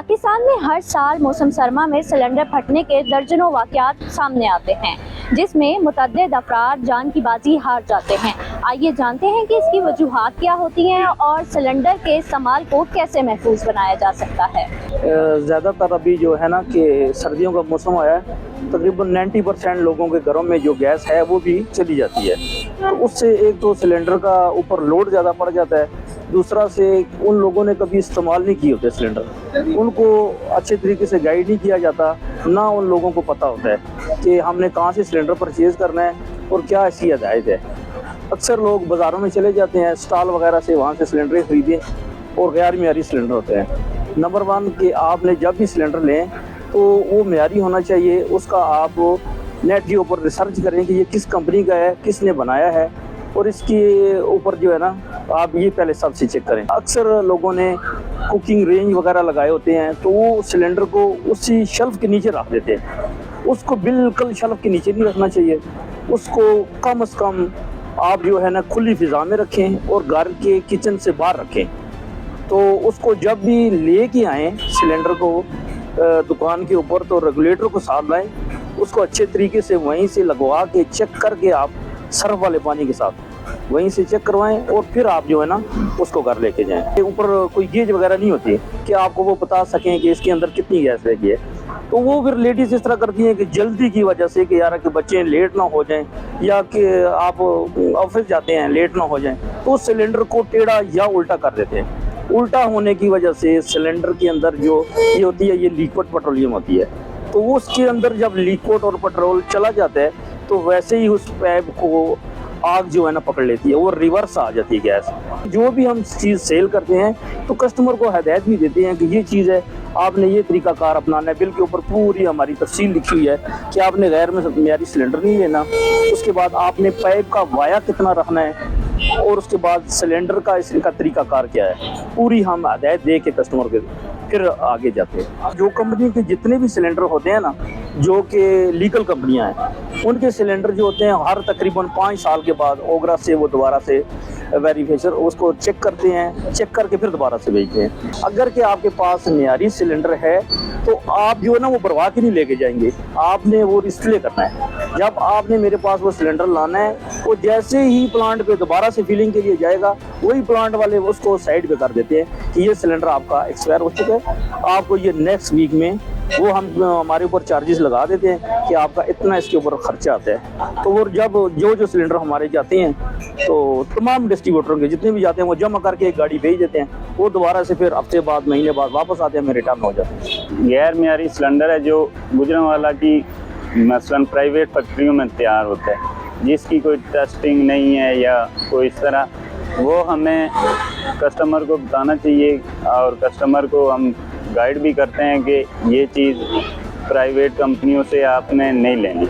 पाकिस्तान में हर साल मौसम सरमा में सिलेंडर फटने के दर्जनों वाक़यात सामने आते हैं, जिसमें मुतअद्दिद अफराद जान की बाजी हार जाते हैं। आइए जानते हैं कि इसकी वजूहात क्या होती हैं और सिलेंडर के इस्तेमाल को कैसे महफूज बनाया जा सकता है। ज़्यादातर अभी जो है ना कि सर्दियों का मौसम आया है, तकरीबन 90% लोगों के घरों में जो गैस है वो भी चली जाती है। तो उससे एक तो सिलेंडर का ऊपर लोड ज़्यादा पड़ जाता है, दूसरा से उन लोगों ने कभी इस्तेमाल नहीं किए होते सिलेंडर, उनको अच्छे तरीके से गाइड नहीं किया जाता, ना उन लोगों को पता होता है कि हमने कहाँ से सिलेंडर परचेज़ करना है और क्या इसकी हदायत है। अक्सर लोग बाज़ारों में चले जाते हैं, स्टॉल वगैरह से वहाँ से सिलेंडर खरीदें और गैर मेयारी सिलेंडर होते हैं। नंबर 1 कि आपने जब भी सिलेंडर लें तो वो मेयारी होना चाहिए, उसका आप नेट के ऊपर रिसर्च करें कि ये किस कंपनी का है, किसने बनाया है, और इसके ऊपर जो है ना आप ये पहले सबसे चेक करें। अक्सर लोगों ने कुकिंग रेंज वगैरह लगाए होते हैं तो वो सिलेंडर को उसी शेल्फ के नीचे रख देते हैं। उसको बिल्कुल शेल्फ के नीचे नहीं रखना चाहिए, उसको कम से कम आप जो है ना खुली फिजा में रखें और घर के किचन से बाहर रखें। तो उसको जब भी ले के आएँ सिलेंडर को दुकान के ऊपर तो रेगुलेटर को साथ लाएं, उसको अच्छे तरीके से वहीं से लगवा के चेक करके आप सर्फ वाले पानी के साथ वहीं से चेक करवाएं और फिर आप जो है ना उसको घर लेके जाएं। ऊपर कोई गेज वगैरह नहीं होती कि आपको वो बता सकें कि इसके अंदर कितनी गैस रह गई है। तो वो फिर लेडीज़ इस तरह करती हैं कि जल्दी की वजह से कि यार कि बच्चे लेट ना हो जाएं या कि आप ऑफिस जाते हैं लेट ना हो जाएं, तो उस सिलेंडर को टेढ़ा या उल्टा कर देते हैं। उल्टा होने की वजह से सिलेंडर के अंदर जो ये होती है, ये लिक्विड पेट्रोलियम होती है, तो वो उसके अंदर जब लिक्विड और पेट्रोल चला जाता है तो वैसे ही उस पाइप को आग जो है ना पकड़ लेती है, वो रिवर्स आ जाती है गैस। जो भी हम चीज़ सेल करते हैं तो कस्टमर को हदायत भी देते हैं कि ये चीज़ है, आपने ये तरीकाकार अपनाना है। बिल के ऊपर पूरी हमारी तफसील लिखी हुई है कि आपने गैर मेयारी सिलेंडर नहीं लेना, उसके बाद आपने पाइप का वाया कितना रखना है और उसके बाद सिलेंडर का इसका तरीकाकार क्या है, पूरी हम हदायत दे के कस्टमर के फिर आगे जाते हैं। जो कंपनी के जितने भी सिलेंडर होते हैं ना, जो कि लीगल कंपनियां हैं, उनके सिलेंडर जो होते हैं हर तकरीबन 5 साल के बाद ओगरा से वो दोबारा से वेरिफिकेशन उसको चेक करते हैं, चेक करके फिर दोबारा से भेजते हैं। अगर कि आपके पास मेयारी सिलेंडर है तो आप जो है ना वो भरवा के नहीं लेके जाएंगे, आपने वो डिस्प्ले करना है। जब आपने मेरे पास वो सिलेंडर लाना है, वो जैसे ही प्लांट पे दोबारा से फिलिंग के लिए जाएगा, वही प्लांट वाले उसको साइड पे कर देते हैं कि ये सिलेंडर आपका एक्सपायर हो चुका है, आपको ये नेक्स्ट वीक में वो हम हमारे ऊपर चार्जेस लगा देते हैं कि आपका इतना इसके ऊपर खर्चा आता है। तो वो जब जो सिलेंडर हमारे जाते हैं तो तमाम डिस्ट्रीब्यूटरों के जितने भी जाते हैं वो जमा करके एक गाड़ी भेज देते हैं, वो दोबारा से फिर हफ्ते बाद महीने बाद वापस आते हैं, में रिटर्न हो जाते हैं। गैर मेयारी सिलेंडर है जो गुजरांवाला की मसलन प्राइवेट फैक्ट्रियों में तैयार होता है, जिसकी कोई टेस्टिंग नहीं है या कोई इस तरह, वो हमें कस्टमर को बताना चाहिए और कस्टमर को हम गाइड भी करते हैं कि ये चीज़ प्राइवेट कंपनियों से आपने नहीं लेनी।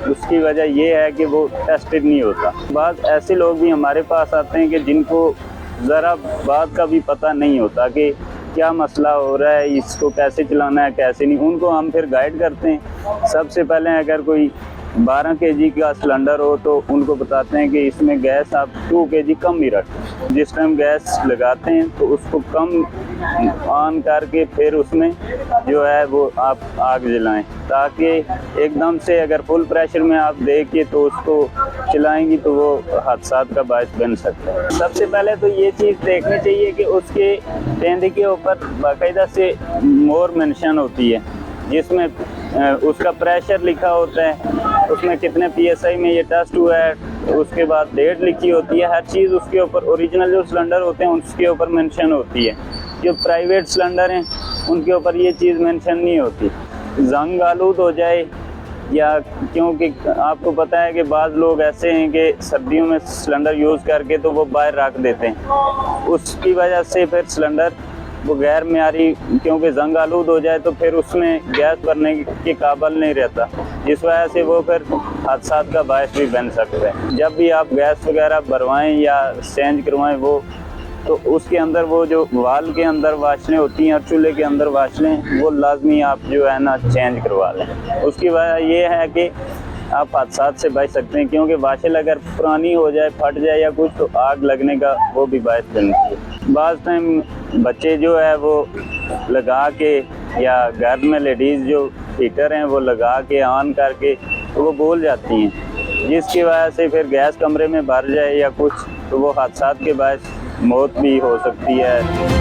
उसकी वजह ये है कि वो टेस्टेड नहीं होता। बाद ऐसे लोग भी हमारे पास आते हैं कि जिनको ज़रा बात का भी पता नहीं होता कि क्या मसला हो रहा है, इसको कैसे चलाना है कैसे नहीं, उनको हम फिर गाइड करते हैं। सबसे पहले अगर कोई 12 kg का सिलेंडर हो तो उनको बताते हैं कि इसमें गैस आप 2 kg कम ही रखें। जिस टाइम गैस लगाते हैं तो उसको कम ऑन करके फिर उसमें जो है वो आप आग जलाएं, ताकि एकदम से अगर फुल प्रेशर में आप देखिए तो उसको चलाएंगी तो वो हादसात का बायस बन सकता है। सबसे पहले तो ये चीज़ देखनी चाहिए कि उसके टेंडे के ऊपर बाकायदा से मोर मेंशन होती है, जिसमें उसका प्रेशर लिखा होता है, उसमें कितने PSI में ये टेस्ट हुआ है, उसके बाद डेट लिखी होती है, हर चीज़ उसके ऊपर। ओरिजिनल जो सिलेंडर होते हैं उसके ऊपर मेंशन होती है, जो प्राइवेट सिलेंडर हैं उनके ऊपर ये चीज़ मेंशन नहीं होती। जंग आलूद हो जाए या क्योंकि आपको पता है कि बाज़ लोग ऐसे हैं कि सर्दियों में सिलेंडर यूज़ करके तो वो बाहर रख देते हैं, उसकी वजह से फिर सिलेंडर वो गैर मेयारी, क्योंकि जंग आलूद हो जाए तो फिर उसमें गैस भरने के काबिल नहीं रहता, जिस वजह से वो फिर हादसात का बायस भी बन सकता है। जब भी आप गैस वगैरह भरवाएं या चेंज करवाएं वो, तो उसके अंदर वो जो वाल के अंदर वाशलें होती हैं और चूल्हे के अंदर वाशलें, वो लाजमी आप जो है ना चेंज करवा लें। उसकी वजह ये है कि आप हादसात से बच सकते हैं, क्योंकि वाशल अगर पुरानी हो जाए, फट जाए या कुछ, तो आग लगने का वो भी बायस बनती है। बाज़ टाइम बच्चे जो है वो लगा के, या घर में लेडीज़ जो हीटर हैं वो लगा के ऑन करके तो वो बोल जाती हैं, जिसकी वजह से फिर गैस कमरे में भर जाए या कुछ, तो वो हादसात के बायस मौत भी हो सकती है।